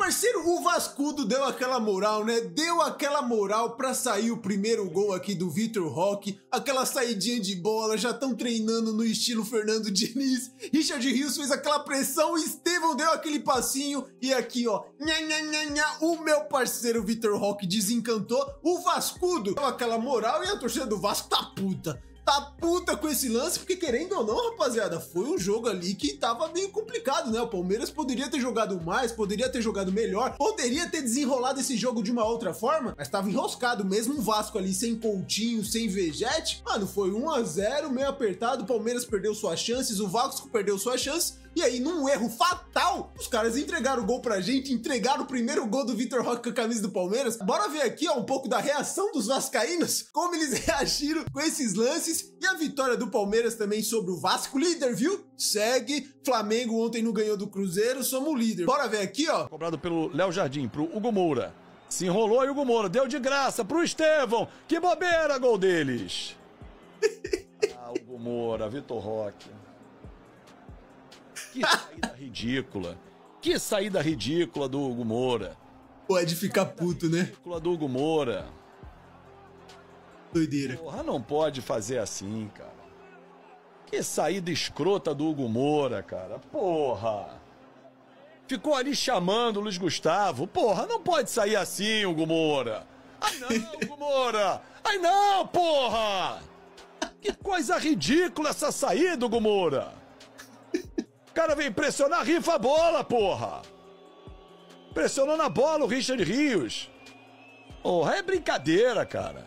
Parceiro, o Vascudo deu aquela moral, né? Deu aquela moral pra sair o primeiro gol aqui do Vitor Roque. Aquela saidinha de bola, já estão treinando no estilo Fernando Diniz. Richard Rios fez aquela pressão, o Estevão deu aquele passinho. E aqui, ó, o meu parceiro Vitor Roque desencantou. O Vascudo deu aquela moral e a torcida do Vasco tá puta. Tá puta com esse lance, porque querendo ou não, rapaziada, foi um jogo ali que tava meio complicado, né? O Palmeiras poderia ter jogado mais, poderia ter jogado melhor, poderia ter desenrolado esse jogo de uma outra forma, mas tava enroscado, mesmo o Vasco ali sem Coutinho, sem Vegete. Mano, foi 1 a 0, meio apertado, o Palmeiras perdeu suas chances, o Vasco perdeu suas chances, e aí, num erro fatal, os caras entregaram o gol pra gente, entregaram o primeiro gol do Vitor Roque com a camisa do Palmeiras. Bora ver aqui, ó, um pouco da reação dos vascaínos, como eles reagiram com esses lances, e a vitória do Palmeiras também sobre o Vasco, líder, viu? Segue, Flamengo ontem não ganhou do Cruzeiro, somos líder. Bora ver aqui, ó. Cobrado pelo Léo Jardim, pro Hugo Moura. Se enrolou e o Hugo Moura deu de graça pro Estevão. Que bobeira, gol deles. Ah, Hugo Moura, Vitor Roque. Que saída ridícula. Que saída ridícula do Hugo Moura. Pode ficar puto, né? Ridícula do Hugo Moura. Doideira. Porra, não pode fazer assim, cara. Que saída escrota do Hugo Moura, cara. Porra. Ficou ali chamando o Luiz Gustavo. Porra, não pode sair assim, Hugo Moura. Ai não, Hugo Moura. Ai não, porra. Que coisa ridícula essa saída, Hugo Moura. O cara vem pressionar, rifa a bola, porra. Pressionando a bola o Richard Rios. Porra, é brincadeira, cara.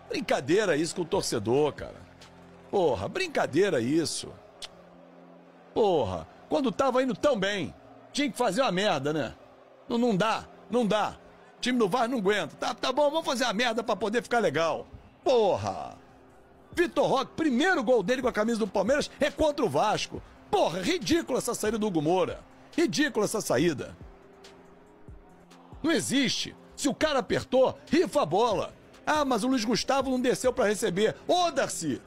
Brincadeira isso com o torcedor, cara. Porra, brincadeira isso. Porra, quando tava indo tão bem, tinha que fazer uma merda, né? Não dá, não dá. O time do Vasco não aguenta. Tá bom, vamos fazer a merda pra poder ficar legal. Porra. Vitor Roque, primeiro gol dele com a camisa do Palmeiras é contra o Vasco. Porra, ridícula essa saída do Hugo Moura. Ridícula essa saída. Não existe. Se o cara apertou, rifa a bola. Ah, mas o Luiz Gustavo não desceu pra receber. Ô, Darcy!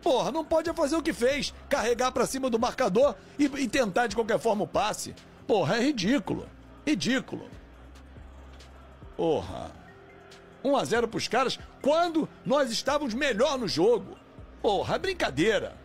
Porra, não pode fazer o que fez. Carregar pra cima do marcador e tentar de qualquer forma o passe. Porra, é ridículo. Ridículo. Porra. 1 a 0 pros caras quando nós estávamos melhor no jogo. Porra, é brincadeira.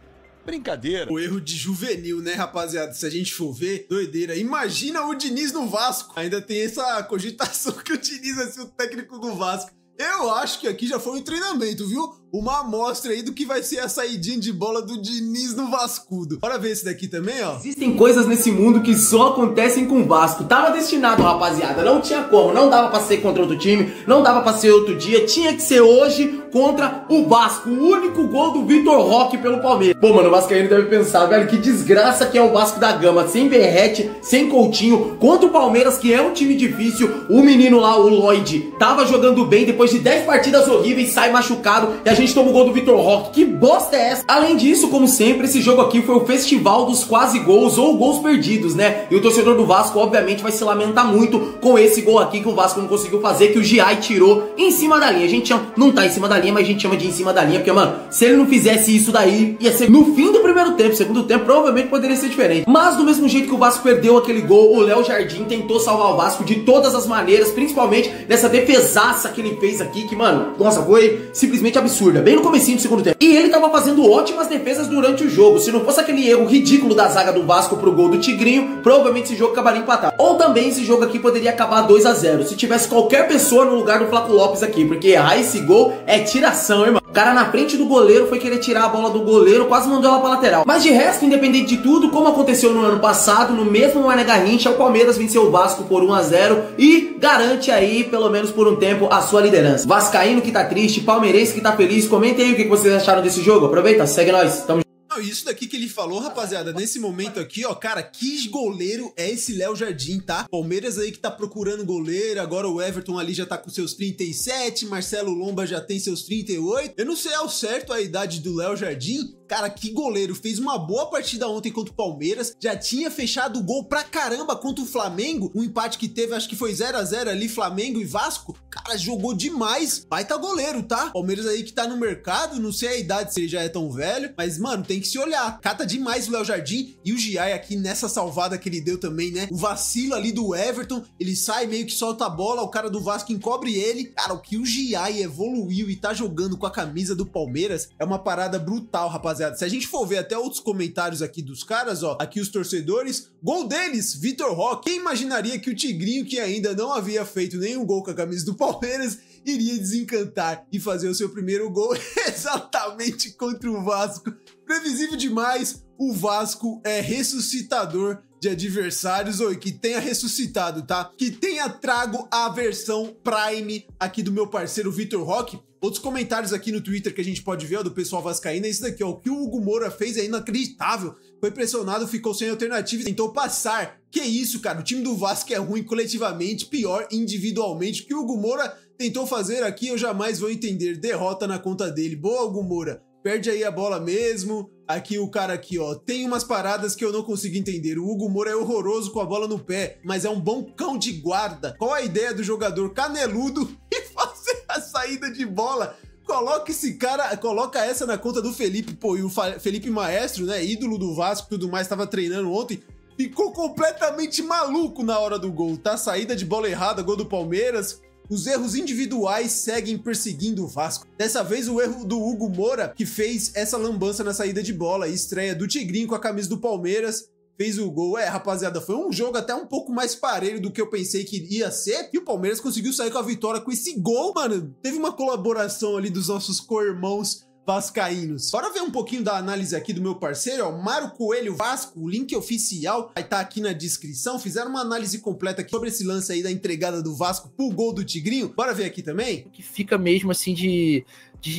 Brincadeira. O erro de juvenil, né, rapaziada? Se a gente for ver, doideira. Imagina o Diniz no Vasco. Ainda tem essa cogitação que o Diniz vai ser o técnico do Vasco. Eu acho que aqui já foi um treinamento, viu? Uma amostra aí do que vai ser a saidinha de bola do Diniz no Vascudo. Bora ver esse daqui também, ó. Existem coisas nesse mundo que só acontecem com o Vasco. Tava destinado, rapaziada. Não tinha como. Não dava pra ser contra outro time. Não dava pra ser outro dia. Tinha que ser hoje contra o Vasco. O único gol do Vitor Roque pelo Palmeiras. Pô, mano, o vascaíno deve pensar, velho, que desgraça que é o Vasco da Gama. Sem Verrete, sem Coutinho. Contra o Palmeiras, que é um time difícil. O menino lá, o Lloyd, tava jogando bem. Depois de 10 partidas horríveis, sai machucado. E a gente toma o gol do Vitor Roque. Que bosta é essa? Além disso, como sempre, esse jogo aqui foi o festival dos quase gols ou gols perdidos, né? E o torcedor do Vasco, obviamente, vai se lamentar muito com esse gol aqui que o Vasco não conseguiu fazer, que o Giai tirou em cima da linha. A gente chama, não tá em cima da linha, mas a gente chama de em cima da linha, porque, mano, se ele não fizesse isso daí, ia ser no fim do primeiro tempo. Segundo tempo, provavelmente poderia ser diferente. Mas, do mesmo jeito que o Vasco perdeu aquele gol, o Léo Jardim tentou salvar o Vasco de todas as maneiras, principalmente nessa defesaça que ele fez aqui, que, mano, nossa, foi simplesmente absurda. Bem no comecinho do segundo tempo. E ele tava fazendo ótimas defesas durante o jogo. Se não fosse aquele erro ridículo da zaga do Vasco pro gol do Tigrinho, provavelmente esse jogo acabaria empatado. Ou também esse jogo aqui poderia acabar 2 a 0 se tivesse qualquer pessoa no lugar do Flaco Lopes aqui, porque errar esse gol é tiração, irmão. O cara na frente do goleiro foi querer tirar a bola do goleiro, quase mandou ela pra lateral. Mas de resto, independente de tudo, como aconteceu no ano passado, no mesmo Mané Garrincha, o Palmeiras venceu o Vasco por 1 a 0 e garante aí, pelo menos por um tempo, a sua liderança. Vascaíno que tá triste, palmeirense que tá feliz, comentem aí o que vocês acharam desse jogo. Aproveita, segue nós, tamo junto. Isso daqui que ele falou, rapaziada, nesse momento aqui, ó, cara, que goleiro é esse Léo Jardim, tá? Palmeiras aí que tá procurando goleiro, agora o Everton ali já tá com seus 37, Marcelo Lomba já tem seus 38. Eu não sei ao certo a idade do Léo Jardim. Cara, que goleiro, fez uma boa partida ontem contra o Palmeiras, já tinha fechado o gol pra caramba contra o Flamengo, um empate que teve, acho que foi 0 a 0 ali, Flamengo e Vasco. Cara, jogou demais, baita goleiro, tá? Palmeiras aí que tá no mercado, não sei a idade se ele já é tão velho, mas, mano, tem que que se olhar. Cata demais o Léo Jardim e o Giai aqui nessa salvada que ele deu também, né? O vacilo ali do Everton, ele sai meio que solta a bola, o cara do Vasco encobre ele. Cara, o que o Giai evoluiu e tá jogando com a camisa do Palmeiras é uma parada brutal, rapaziada. Se a gente for ver até outros comentários aqui dos caras, ó, aqui os torcedores, gol deles, Vitor Roque. Quem imaginaria que o Tigrinho, que ainda não havia feito nenhum gol com a camisa do Palmeiras, iria desencantar e fazer o seu primeiro gol exatamente contra o Vasco? Previsível demais, o Vasco é ressuscitador de adversários, ou que tenha ressuscitado, tá? Que tenha trago a versão Prime aqui do meu parceiro Vitor Roque. Outros comentários aqui no Twitter que a gente pode ver, ó, do pessoal vascaíno, é isso daqui, ó. O que o Hugo Moura fez é inacreditável. Foi pressionado, ficou sem alternativa e tentou passar. Que isso, cara? O time do Vasco é ruim coletivamente, pior individualmente. O que o Hugo Moura tentou fazer aqui, eu jamais vou entender. Derrota na conta dele. Boa, Hugo Moura. Perde aí a bola mesmo. Aqui o cara aqui, ó, tem umas paradas que eu não consigo entender. O Hugo Moura é horroroso com a bola no pé, mas é um bom cão de guarda. Qual a ideia do jogador caneludo e fazer a saída de bola? Coloca esse cara, coloca essa na conta do Felipe, pô, e o Felipe Maestro, né, ídolo do Vasco e tudo mais, tava treinando ontem, ficou completamente maluco na hora do gol, tá? Saída de bola errada, gol do Palmeiras. Os erros individuais seguem perseguindo o Vasco. Dessa vez o erro do Hugo Moura, que fez essa lambança na saída de bola. Estreia do Tigrinho com a camisa do Palmeiras, fez o gol. Rapaziada, foi um jogo até um pouco mais parelho do que eu pensei que ia ser. E o Palmeiras conseguiu sair com a vitória com esse gol. Mano, teve uma colaboração ali dos nossos co-irmãos vascaínos. Bora ver um pouquinho da análise aqui do meu parceiro, ó, Mário Coelho Vasco, o link oficial vai estar aqui na descrição. Fizeram uma análise completa aqui sobre esse lance aí da entregada do Vasco pro gol do Tigrinho. Bora ver aqui também? O que fica mesmo assim de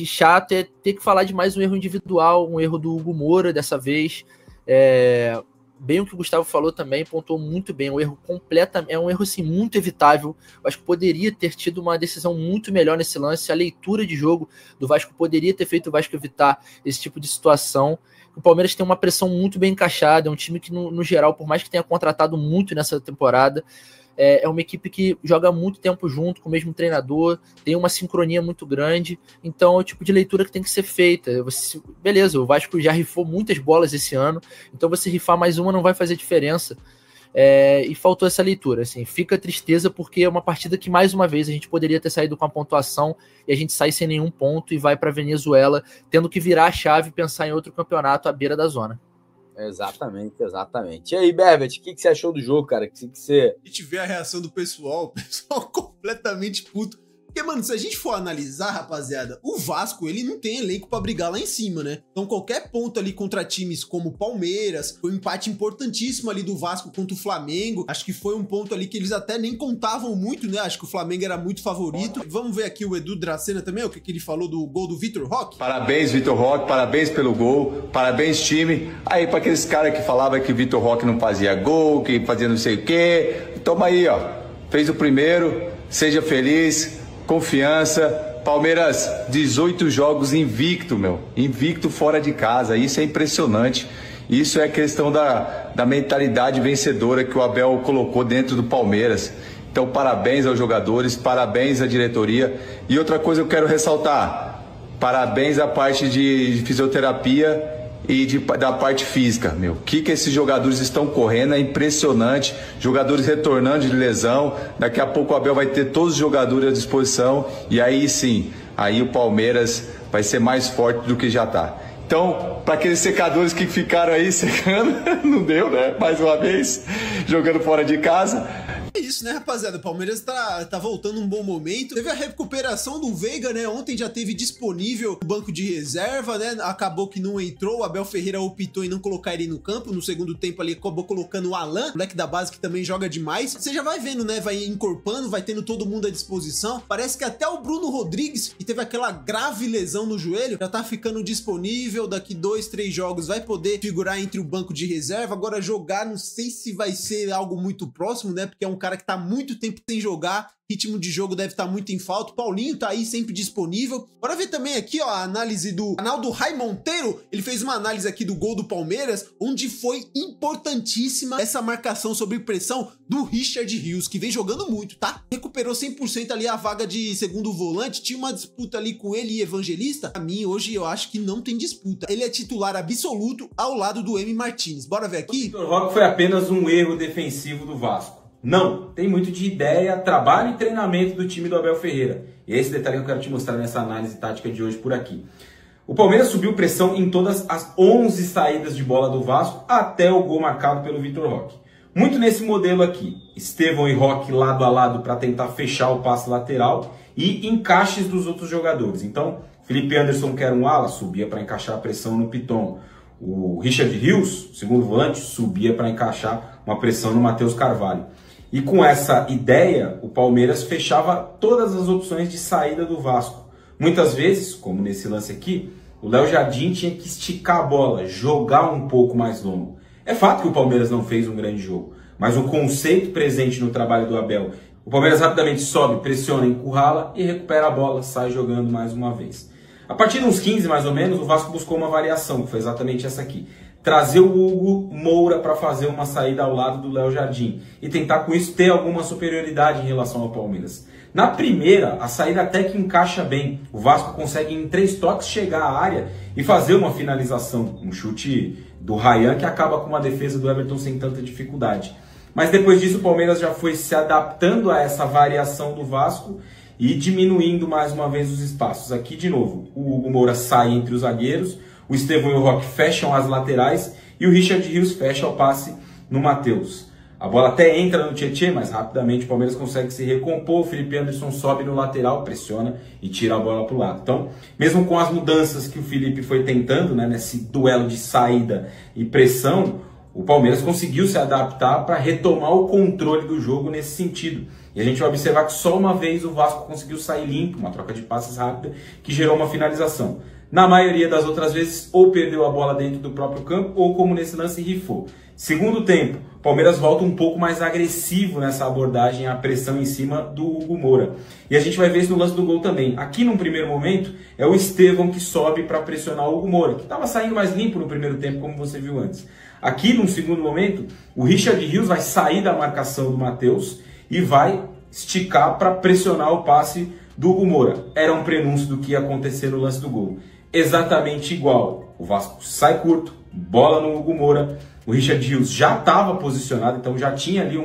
chato é ter que falar de mais um erro individual, um erro do Hugo Moura dessa vez. Bem o que o Gustavo falou também, pontuou muito bem, um erro completamente, é um erro assim muito evitável. Eu acho que poderia ter tido uma decisão muito melhor nesse lance, a leitura de jogo do Vasco poderia ter feito o Vasco evitar esse tipo de situação. O Palmeiras tem uma pressão muito bem encaixada, é um time que no geral, por mais que tenha contratado muito nessa temporada, é uma equipe que joga muito tempo junto com o mesmo treinador, tem uma sincronia muito grande, então é o tipo de leitura que tem que ser feita. Beleza, o Vasco já rifou muitas bolas esse ano, então você rifar mais uma não vai fazer diferença, e faltou essa leitura, assim, fica tristeza porque é uma partida que mais uma vez a gente poderia ter saído com a pontuação e a gente sai sem nenhum ponto e vai para Venezuela tendo que virar a chave e pensar em outro campeonato à beira da zona. Exatamente, exatamente. E aí, Berbet, o que você achou do jogo, cara? Que você... A gente vê a reação do pessoal, o pessoal completamente puto. Porque, mano, se a gente for analisar, rapaziada, o Vasco, ele não tem elenco pra brigar lá em cima, né? Então qualquer ponto ali contra times como o Palmeiras, foi um empate importantíssimo ali do Vasco contra o Flamengo. Acho que foi um ponto ali que eles até nem contavam muito, né? Acho que o Flamengo era muito favorito. Vamos ver aqui o Edu Dracena também, o que ele falou do gol do Vitor Roque. Parabéns, Vitor Roque, parabéns pelo gol, parabéns, time. Aí, pra aqueles caras que falavam que o Vitor Roque não fazia gol, que fazia não sei o quê, toma aí, ó. Fez o primeiro, seja feliz. Confiança, Palmeiras, 18 jogos invicto, invicto fora de casa, isso é impressionante, isso é questão da mentalidade vencedora que o Abel colocou dentro do Palmeiras. Então parabéns aos jogadores, parabéns à diretoria, e outra coisa eu quero ressaltar, parabéns à parte de fisioterapia e da parte física, O que esses jogadores estão correndo é impressionante, jogadores retornando de lesão, daqui a pouco o Abel vai ter todos os jogadores à disposição, e aí sim, aí o Palmeiras vai ser mais forte do que já está. Então, para aqueles secadores que ficaram aí secando, não deu, né? Mais uma vez, jogando fora de casa. É isso, né, rapaziada? O Palmeiras tá voltando um bom momento. Teve a recuperação do Veiga, né? Ontem já teve disponível o banco de reserva, né? Acabou que não entrou. O Abel Ferreira optou em não colocar ele no campo. No segundo tempo ali, acabou colocando o Alan, moleque da base que também joga demais. Você já vai vendo, né? Vai encorpando, vai tendo todo mundo à disposição. Parece que até o Bruno Rodrigues, que teve aquela grave lesão no joelho, já tá ficando disponível. Daqui 2, 3 jogos vai poder figurar entre o banco de reserva. Agora jogar, não sei se vai ser algo muito próximo, né? Porque é um cara que tá muito tempo sem jogar, ritmo de jogo deve estar muito em falta. O Paulinho tá aí sempre disponível. Bora ver também aqui, ó, a análise do canal do Rai Monteiro. Ele fez uma análise aqui do gol do Palmeiras, onde foi importantíssima essa marcação sobre pressão do Richard Rios, que vem jogando muito, tá? recuperou 100% ali a vaga de segundo volante, tinha uma disputa ali com ele e Evangelista. Pra mim, hoje, eu acho que não tem disputa. Ele é titular absoluto ao lado do Emi Martins. Bora ver aqui? O Vitor Roque foi apenas um erro defensivo do Vasco. Não, tem muito de ideia, trabalho e treinamento do time do Abel Ferreira. E é esse detalhe que eu quero te mostrar nessa análise tática de hoje por aqui. O Palmeiras subiu pressão em todas as 11 saídas de bola do Vasco até o gol marcado pelo Vitor Roque. Muito nesse modelo aqui, Estevão e Roque lado a lado para tentar fechar o passe lateral e encaixes dos outros jogadores. Então, Felipe Anderson, que era um ala, subia para encaixar a pressão no Piton. O Richard Rios, segundo volante, subia para encaixar uma pressão no Matheus Carvalho. E com essa ideia, o Palmeiras fechava todas as opções de saída do Vasco. Muitas vezes, como nesse lance aqui, o Léo Jardim tinha que esticar a bola, jogar um pouco mais longo. É fato que o Palmeiras não fez um grande jogo, mas o conceito presente no trabalho do Abel, o Palmeiras rapidamente sobe, pressiona, encurrala e recupera a bola, sai jogando mais uma vez. A partir de uns 15 mais ou menos, o Vasco buscou uma variação, que foi exatamente essa aqui. Trazer o Hugo Moura para fazer uma saída ao lado do Léo Jardim e tentar com isso ter alguma superioridade em relação ao Palmeiras. Na primeira, a saída até que encaixa bem. O Vasco consegue em 3 toques chegar à área e fazer uma finalização, um chute do Ryan que acaba com uma defesa do Everton sem tanta dificuldade. Mas depois disso o Palmeiras já foi se adaptando a essa variação do Vasco e diminuindo mais uma vez os espaços. Aqui de novo, o Hugo Moura sai entre os zagueiros, o Estevão e o Roque fecham as laterais e o Richard Rios fecha o passe no Matheus. A bola até entra no Tietê, mas rapidamente o Palmeiras consegue se recompor, o Felipe Anderson sobe no lateral, pressiona e tira a bola para o lado. Então, mesmo com as mudanças que o Felipe foi tentando, né, nesse duelo de saída e pressão, o Palmeiras conseguiu se adaptar para retomar o controle do jogo nesse sentido. E a gente vai observar que só uma vez o Vasco conseguiu sair limpo, uma troca de passes rápida, que gerou uma finalização. Na maioria das outras vezes, ou perdeu a bola dentro do próprio campo, ou como nesse lance, rifou. Segundo tempo, o Palmeiras volta um pouco mais agressivo nessa abordagem, a pressão em cima do Hugo Moura. E a gente vai ver isso no lance do gol também. Aqui, num primeiro momento, é o Estevão que sobe para pressionar o Hugo Moura, que estava saindo mais limpo no primeiro tempo, como você viu antes. Aqui, num segundo momento, o Richard Rios vai sair da marcação do Matheus e vai esticar para pressionar o passe do Hugo Moura. Era um prenúncio do que ia acontecer no lance do gol. Exatamente igual. O Vasco sai curto, bola no Hugo Moura. O Richard Rios já estava posicionado, então já tinha ali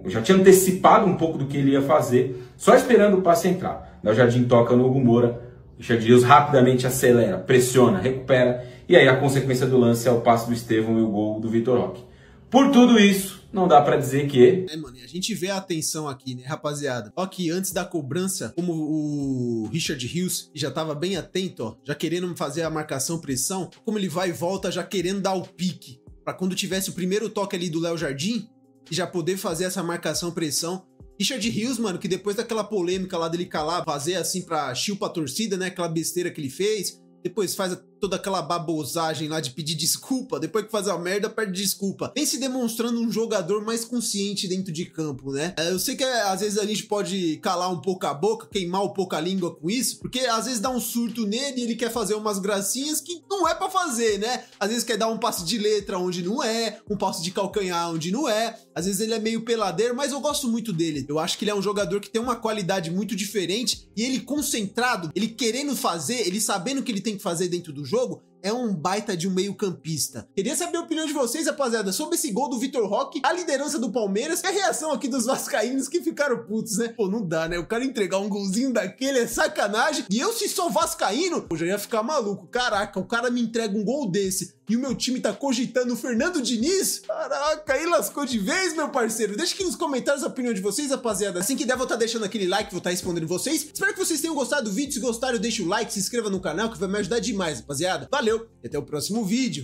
já tinha antecipado um pouco do que ele ia fazer, só esperando o passe entrar. O Jardim toca no Hugo Moura, o Richard Rios rapidamente acelera, pressiona, recupera, e aí a consequência do lance é o passe do Estevão e o gol do Vitor Roque. Por tudo isso, não dá pra dizer que... mano, a gente vê a atenção aqui, né, rapaziada? Ó que antes da cobrança, como o Richard Rios já tava bem atento, ó, já querendo fazer a marcação, pressão, como ele vai e volta já querendo dar o pique, pra quando tivesse o primeiro toque ali do Léo Jardim, já poder fazer essa marcação, pressão. Richard Rios, mano, que depois daquela polêmica lá dele calar, fazer assim pra chilpa a torcida, né, aquela besteira que ele fez... Depois faz toda aquela babosagem lá de pedir desculpa. Depois que faz a merda, pede desculpa. Vem se demonstrando um jogador mais consciente dentro de campo, né? Eu sei que às vezes a gente pode calar um pouco a boca, queimar um pouco a língua com isso, porque às vezes dá um surto nele e ele quer fazer umas gracinhas que não é pra fazer, né? Às vezes quer dar um passe de letra onde não é, um passe de calcanhar onde não é. Às vezes ele é meio peladeiro, mas eu gosto muito dele. Eu acho que ele é um jogador que tem uma qualidade muito diferente e ele concentrado, ele querendo fazer, ele sabendo o que ele tem que fazer dentro do jogo, é um baita de um meio campista. Queria saber a opinião de vocês, rapaziada, sobre esse gol do Vitor Roque, a liderança do Palmeiras e a reação aqui dos vascaínos que ficaram putos, né? Pô, não dá, né? O cara entregar um golzinho daquele é sacanagem. E eu, se sou vascaíno, eu já ia ficar maluco. Caraca, o cara me entrega um gol desse e o meu time tá cogitando o Fernando Diniz? Caraca, aí lascou de vez, meu parceiro. Deixa aqui nos comentários a opinião de vocês, rapaziada. Assim que der, vou estar deixando aquele like, vou estar respondendo vocês. Espero que vocês tenham gostado do vídeo. Se gostaram, deixa o like, se inscreva no canal, que vai me ajudar demais, rapaziada. Valeu, e até o próximo vídeo.